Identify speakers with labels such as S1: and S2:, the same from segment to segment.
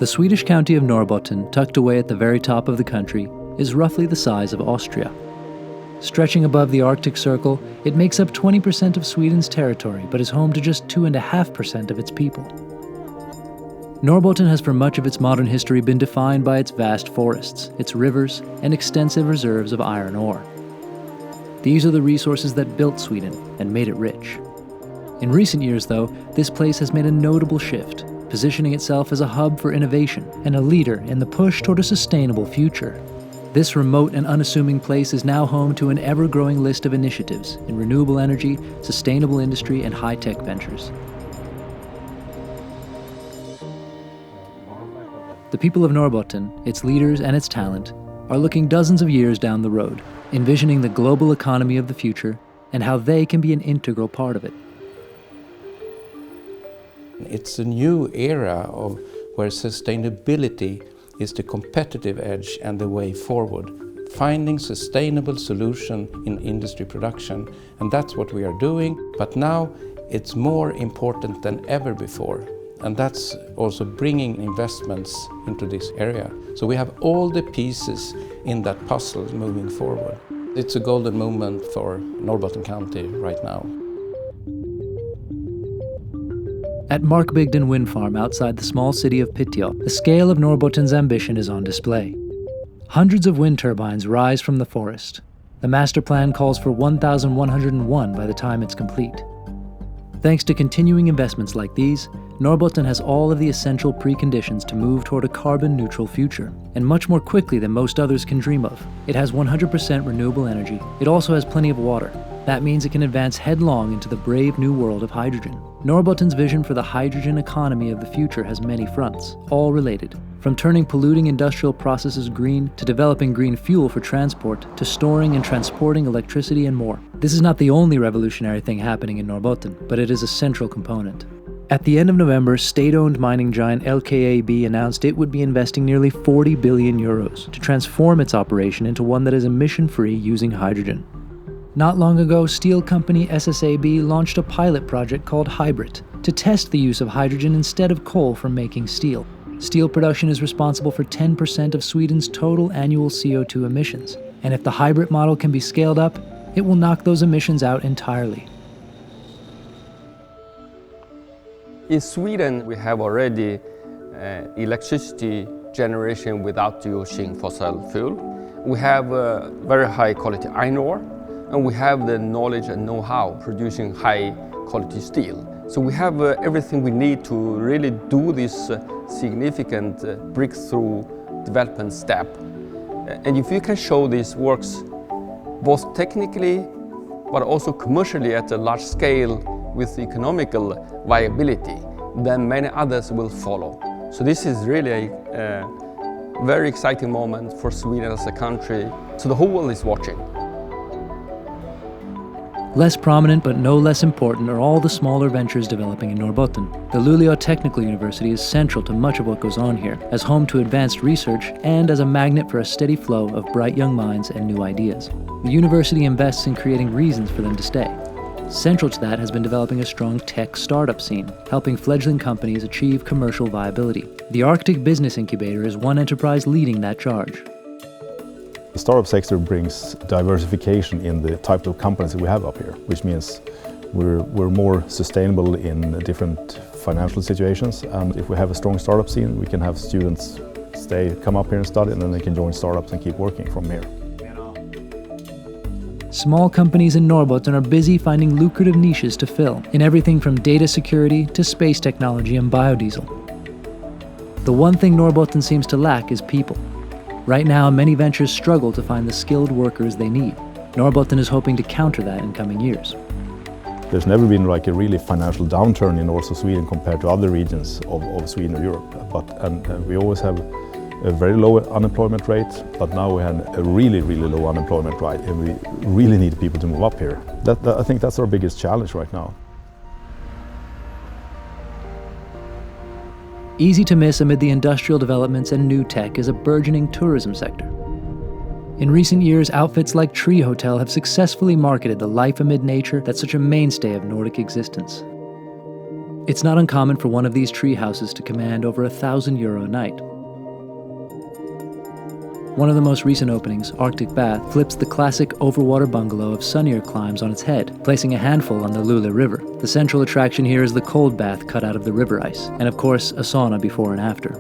S1: The Swedish county of Norbotten, tucked away at the very top of the country, is roughly the size of Austria. Stretching above the Arctic Circle, it makes up 20% of Sweden's territory, but is home to just 2.5% of its people. Norrbotten has for much of its modern history been defined by its vast forests, its rivers, and extensive reserves of iron ore. These are the resources that built Sweden and made it rich. In recent years, though, this place has made a notable shift, positioning itself as a hub for innovation and a leader in the push toward a sustainable future. This remote and unassuming place is now home to an ever-growing list of initiatives in renewable energy, sustainable industry, and high-tech ventures. The people of Norrbotten, its leaders and its talent, are looking dozens of years down the road, envisioning the global economy of the future and how they can be an integral part of it.
S2: It's a new era of where sustainability is the competitive edge and the way forward. Finding sustainable solution in industry production, and that's what we are doing. But now it's more important than ever before. And that's also bringing investments into this area. So we have all the pieces in that puzzle moving forward. It's a golden moment for Norbotten County right now.
S1: At Markbygden Wind Farm outside the small city of Piteå, the scale of Norrbotten's ambition is on display. Hundreds of wind turbines rise from the forest. The master plan calls for 1,101 by the time it's complete. Thanks to continuing investments like these, Norbotten has all of the essential preconditions to move toward a carbon-neutral future, and much more quickly than most others can dream of. It has 100% renewable energy. It also has plenty of water. That means it can advance headlong into the brave new world of hydrogen. Norbotten's vision for the hydrogen economy of the future has many fronts, all related. From turning polluting industrial processes green, to developing green fuel for transport, to storing and transporting electricity and more. This is not the only revolutionary thing happening in Norbotten, but it is a central component. At the end of November, state-owned mining giant LKAB announced it would be investing nearly 40 billion euros to transform its operation into one that is emission-free using hydrogen. Not long ago, steel company SSAB launched a pilot project called Hybrid to test the use of hydrogen instead of coal for making steel. Steel production is responsible for 10% of Sweden's total annual CO2 emissions, and if the hybrid model can be scaled up, it will knock those emissions out entirely.
S3: In Sweden, we have already electricity generation without using fossil fuel. We have very high quality iron ore, and we have the knowledge and know-how producing high quality steel. So we have everything we need to really do this significant breakthrough development step. And if you can show this works both technically but also commercially at a large scale with economical viability, then many others will follow. So this is really a very exciting moment for Sweden as a country. So the whole world is watching.
S1: Less prominent but no less important are all the smaller ventures developing in Norbotten. The Luleå Technical University is central to much of what goes on here, as home to advanced research and as a magnet for a steady flow of bright young minds and new ideas. The university invests in creating reasons for them to stay. Central to that has been developing a strong tech startup scene, helping fledgling companies achieve commercial viability. The Arctic Business Incubator is one enterprise leading that charge.
S4: The startup sector brings diversification in the type of companies that we have up here, which means we're more sustainable in different financial situations. And if we have a strong startup scene, we can have students come up here and study, and then they can join startups and keep working from here.
S1: Small companies in Norbotten are busy finding lucrative niches to fill, in everything from data security to space technology and biodiesel. The one thing Norbotten seems to lack is people. Right now, many ventures struggle to find the skilled workers they need. Norbotten is hoping to counter that in coming years.
S4: There's never been like a really financial downturn in north of Sweden compared to other regions of Sweden or Europe. And we always have a very low unemployment rate, but now we have a really, really low unemployment rate, and we really need people to move up here. I think that's our biggest challenge right now.
S1: Easy to miss amid the industrial developments and new tech is a burgeoning tourism sector. In recent years, outfits like Tree Hotel have successfully marketed the life amid nature that's such a mainstay of Nordic existence. It's not uncommon for one of these tree houses to command over €1,000 a night. One of the most recent openings, Arctic Bath, flips the classic overwater bungalow of sunnier climes on its head, placing a handful on the Luleå River. The central attraction here is the cold bath cut out of the river ice, and of course, a sauna before and after.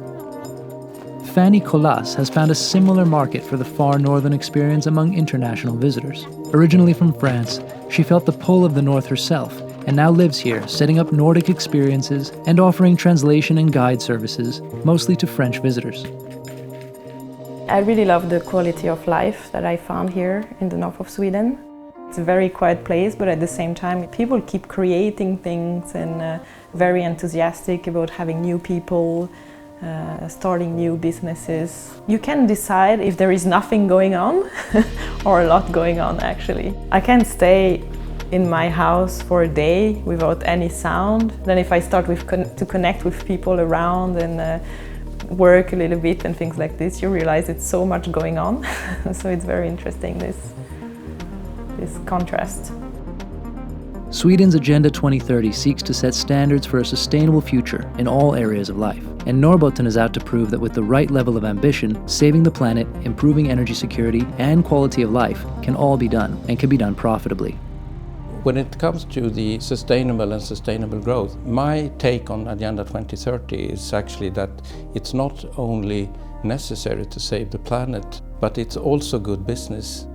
S1: Fanny Colas has found a similar market for the far northern experience among international visitors. Originally from France, she felt the pull of the north herself, and now lives here, setting up Nordic experiences and offering translation and guide services, mostly to French visitors.
S5: I really love the quality of life that I found here in the north of Sweden. It's a very quiet place, but at the same time, people keep creating things and very enthusiastic about having new people, starting new businesses. You can decide if there is nothing going on or a lot going on, actually. I can stay in my house for a day without any sound. Then if I start to connect with people around and work a little bit and things like this, you realize it's so much going on. So it's very interesting, this contrast.
S1: Sweden's Agenda 2030 seeks to set standards for a sustainable future in all areas of life. And Norbotten is out to prove that with the right level of ambition, saving the planet, improving energy security, and quality of life can all be done, and can be done profitably.
S2: When it comes to the sustainable growth, my take on Agenda 2030 is actually that it's not only necessary to save the planet, but it's also good business.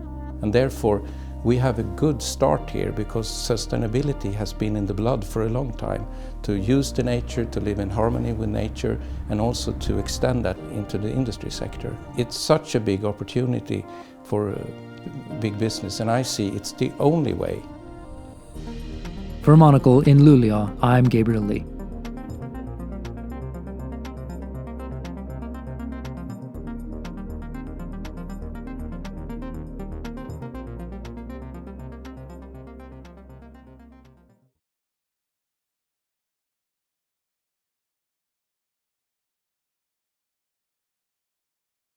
S2: And therefore, we have a good start here because sustainability has been in the blood for a long time. To use the nature, to live in harmony with nature, and also to extend that into the industry sector. It's such a big opportunity for big business, and I see it's the only way.
S1: For Monocle in Luleå, I'm Gabriel Lee.